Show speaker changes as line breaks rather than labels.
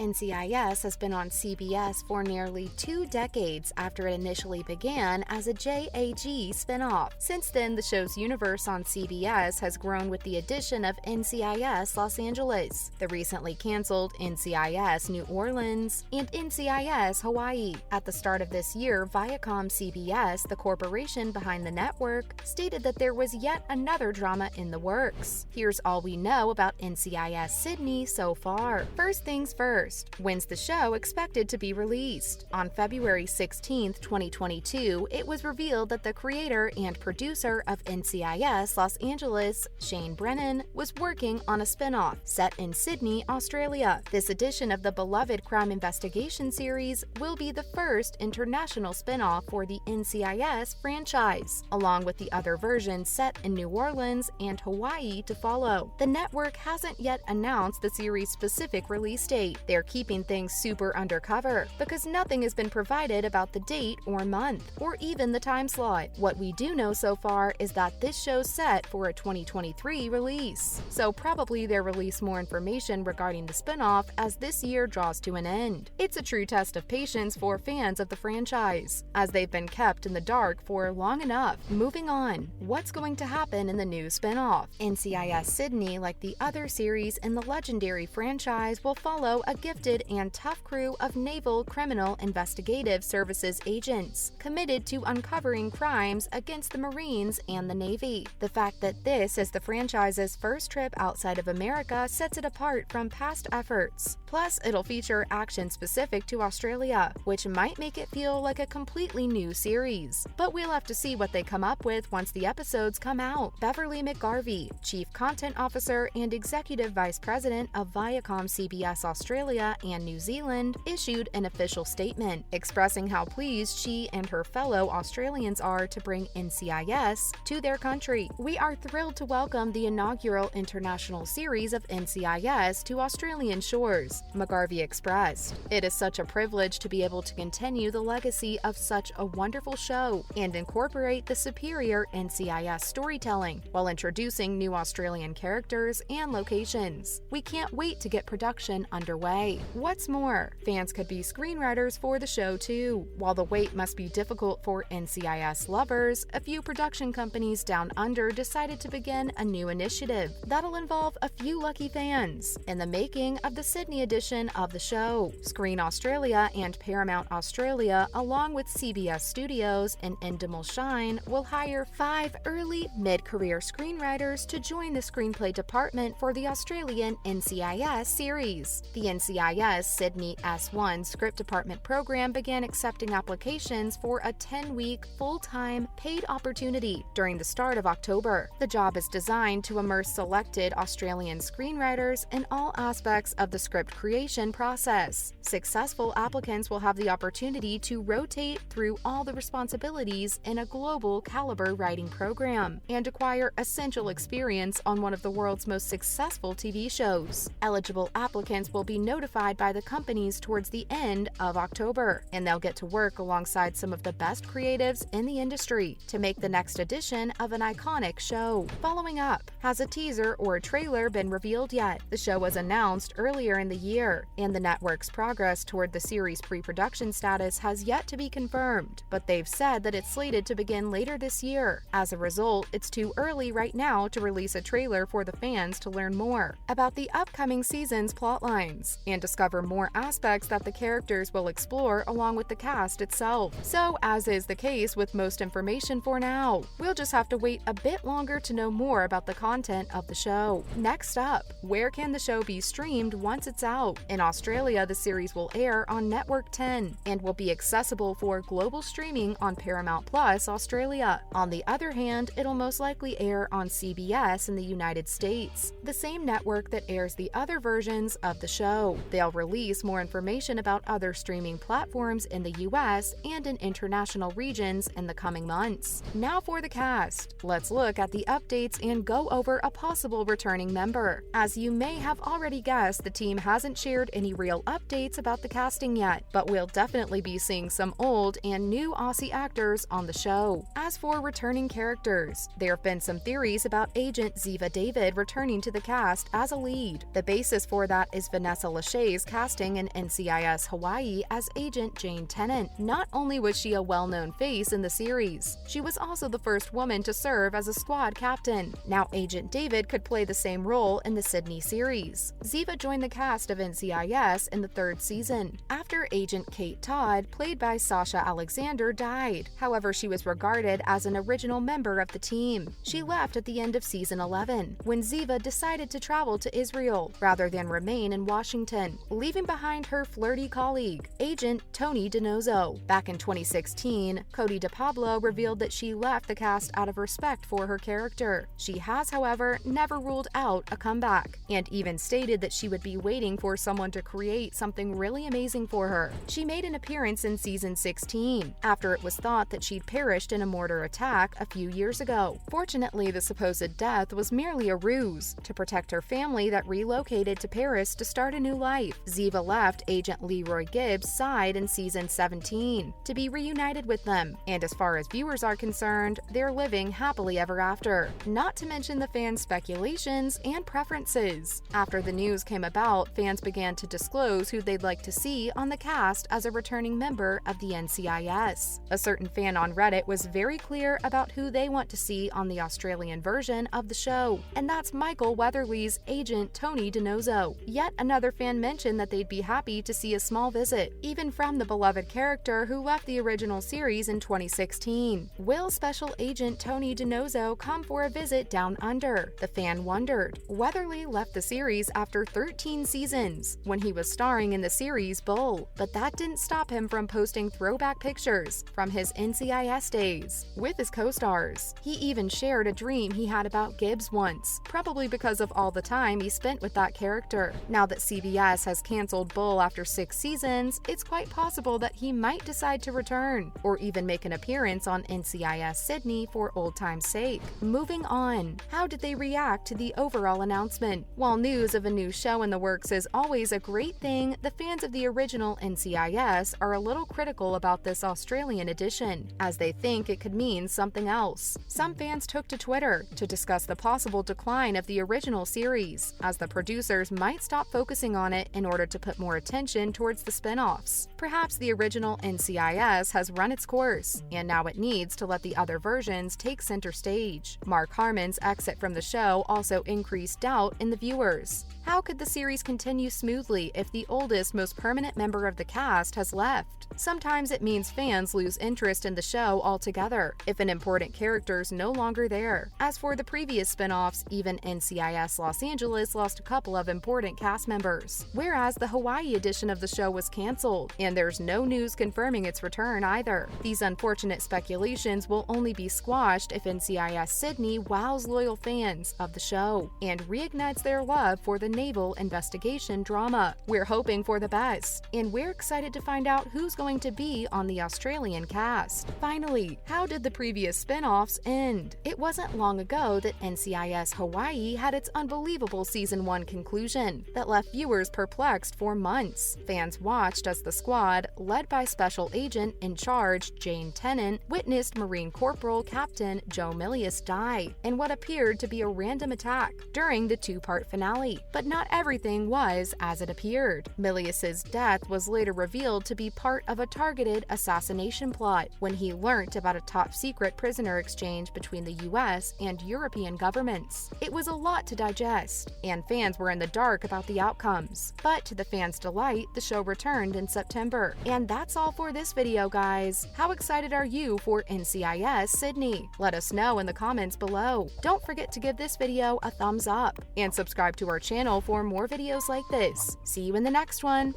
NCIS has been on CBS for nearly 2 decades after it initially began as a JAG spinoff. Since then, the show's universe on CBS has grown with the addition of NCIS Los Angeles, the recently canceled NCIS New Orleans, and NCIS Hawaii. At the start of this year, Viacom CBS, the corporation behind the network, stated that there was yet another drama in the works. Here's all we know about NCIS Sydney so far. First things first, when's the show expected to be released? On February 16, 2022, it was revealed that the creator and producer of NCIS Los Angeles, Shane Brennan, was working on a spin-off set in Sydney, Australia. This edition of the beloved crime investigation series will be the first international spin-off for the NCIS franchise, along with the other versions set in New Orleans and Hawaii to follow. The network hasn't yet announced the series' specific release date. They're keeping things super undercover because nothing has been provided about the date or month, or even the time slot. What we do know so far is that this show's set for a 2023 release, so probably they'll release more information regarding the spinoff as this year draws to an end. It's a true test of patience for fans of the franchise, as they've been kept in the dark for long enough. Moving on, what's going to happen in the new spinoff? NCIS Sydney, like the other series in the legendary franchise, will follow a gifted and tough crew of Naval Criminal Investigative Services agents committed to uncovering crimes against the Marines and the Navy. The fact that this is the franchise's first trip outside of America sets it apart from past efforts. Plus, it'll feature action specific to Australia, which might make it feel like a completely new series. But we'll have to see what they come up with once the episodes come out. Beverly McGarvey, Chief Content Officer and Executive Vice President of Viacom CBS Australia and New Zealand, issued an official statement expressing how pleased she and her fellow Australians are to bring NCIS to their country. "We are thrilled to welcome the inaugural international series of NCIS to Australian shores," McGarvey expressed. "It is such a privilege to be able to continue the legacy of such a wonderful show and incorporate the superior NCIS storytelling while introducing new Australian characters and locations. We can't wait to get production underway." What's more, fans could be screenwriters for the show too. While the wait must be difficult for NCIS lovers, a few production companies down under decided to begin a new initiative that'll involve a few lucky fans in the making of the Sydney edition of the show. Screen Australia and Paramount Australia, along with CBS Studios and Endemol Shine, will hire 5 early mid-career screenwriters to join the screenplay department for the Australian NCIS series. The NCIS Sydney S1 script department program began accepting applications for a 10-week full-time paid opportunity during the start of October. The job is designed to immerse selected Australian screenwriters in all aspects of the script creation process. Successful applicants will have the opportunity to rotate through all the responsibilities in a global caliber writing program and acquire essential experience on one of the world's most successful TV shows. Eligible applicants will be notified by the companies towards the end of October, and they'll get to work alongside some of the best creatives in the industry to make the next edition of an iconic show. Following up, has a teaser or a trailer been revealed yet? The show was announced earlier in the year, and the network's progress toward the series' pre-production status has yet to be confirmed, but they've said that it's slated to begin later this year. As a result, it's too early right now to release a trailer for the fans to learn more about the upcoming season's plotlines and discover more aspects that the characters will explore along with the cast itself. So, as is the case with most information for now, we'll just have to wait a bit longer to know more about the content of the show. Next up, where can the show be streamed once it's out? In Australia, the series will air on Network 10 and will be accessible for global streaming on Paramount Plus Australia. On the other hand, it'll most likely air on CBS in the United States, the same network that airs the other versions of the show. They'll release more information about other streaming platforms in the US and in international regions in the coming months. Now for the cast. Let's look at the updates and go over a possible returning member. As you may have already guessed, the team hasn't shared any real updates about the casting yet, but we'll definitely be seeing some old and new Aussie actors on the show. As for returning characters, there have been some theories about Agent Ziva David returning to the cast as a lead. The basis for that is Vanessa Lachey Lachey's casting in NCIS Hawaii as Agent Jane Tennant. Not only was she a well-known face in the series, she was also the first woman to serve as a squad captain. Now Agent David could play the same role in the Sydney series. Ziva joined the cast of NCIS in the 3rd season, after Agent Kate Todd, played by Sasha Alexander, died. However, she was regarded as an original member of the team. She left at the end of season 11, when Ziva decided to travel to Israel, rather than remain in Washington, leaving behind her flirty colleague, Agent Tony DiNozzo. Back in 2016, Cody DePablo revealed that she left the cast out of respect for her character. She has, however, never ruled out a comeback, and even stated that she would be waiting for someone to create something really amazing for her. She made an appearance in season 16, after it was thought that she'd perished in a mortar attack a few years ago. Fortunately, the supposed death was merely a ruse to protect her family that relocated to Paris to start a new life. Ziva left Agent Leroy Gibbs' side in season 17 to be reunited with them, and as far as viewers are concerned, they're living happily ever after. Not to mention the fans' speculations and preferences. After the news came about, fans began to disclose who they'd like to see on the cast as a returning member of the NCIS. A certain fan on Reddit was very clear about who they want to see on the Australian version of the show, and that's Michael Weatherly's Agent Tony DiNozzo. Yet another fan mentioned that they'd be happy to see a small visit, even from the beloved character who left the original series in 2016. Will Special Agent Tony DiNozzo come for a visit down under? The fan wondered. Weatherly left the series after 13 seasons, when he was starring in the series Bull, but that didn't stop him from posting throwback pictures from his NCIS days with his co-stars. He even shared a dream he had about Gibbs once, probably because of all the time he spent with that character. Now that CBS has canceled Bull after 6 seasons, it's quite possible that he might decide to return, or even make an appearance on NCIS Sydney for old time's sake. Moving on, how did they react to the overall announcement? While news of a new show in the works is always a great thing, the fans of the original NCIS are a little critical about this Australian edition, as they think it could mean something else. Some fans took to Twitter to discuss the possible decline of the original series, as the producers might stop focusing on it in order to put more attention towards the spin-offs. Perhaps the original NCIS has run its course, and now it needs to let the other versions take center stage. Mark Harmon's exit from the show also increased doubt in the viewers. How could the series continue smoothly if the oldest, most permanent member of the cast has left? Sometimes it means fans lose interest in the show altogether if an important character's no longer there. As for the previous spin-offs, even NCIS Los Angeles lost a couple of important cast members, whereas the Hawaii edition of the show was canceled, and there's no news confirming its return either. These unfortunate speculations will only be squashed if NCIS Sydney wows loyal fans of the show and reignites their love for the naval investigation drama. We're hoping for the best, and we're excited to find out who's going to be on the Australian cast. Finally, how did the previous spin-offs end? It wasn't long ago that NCIS Hawaii had its unbelievable season 1 conclusion that left viewers perplexed for months. Fans watched as the squad, led by Special Agent in Charge Jane Tennant, witnessed Marine Corporal Captain Joe Milius die in what appeared to be a random attack during the 2-part finale. But not everything was as it appeared. Milius's death was later revealed to be part of a targeted assassination plot when he learnt about a top-secret prisoner exchange between the US and European governments. It was a lot to digest, and fans were in the dark about the outcomes. But to the fans' delight, the show returned in September. And that's all for this video, guys. How excited are you for NCIS Sydney? Let us know in the comments below. Don't forget to give this video a thumbs up and subscribe to our channel for more videos like this. See you in the next one.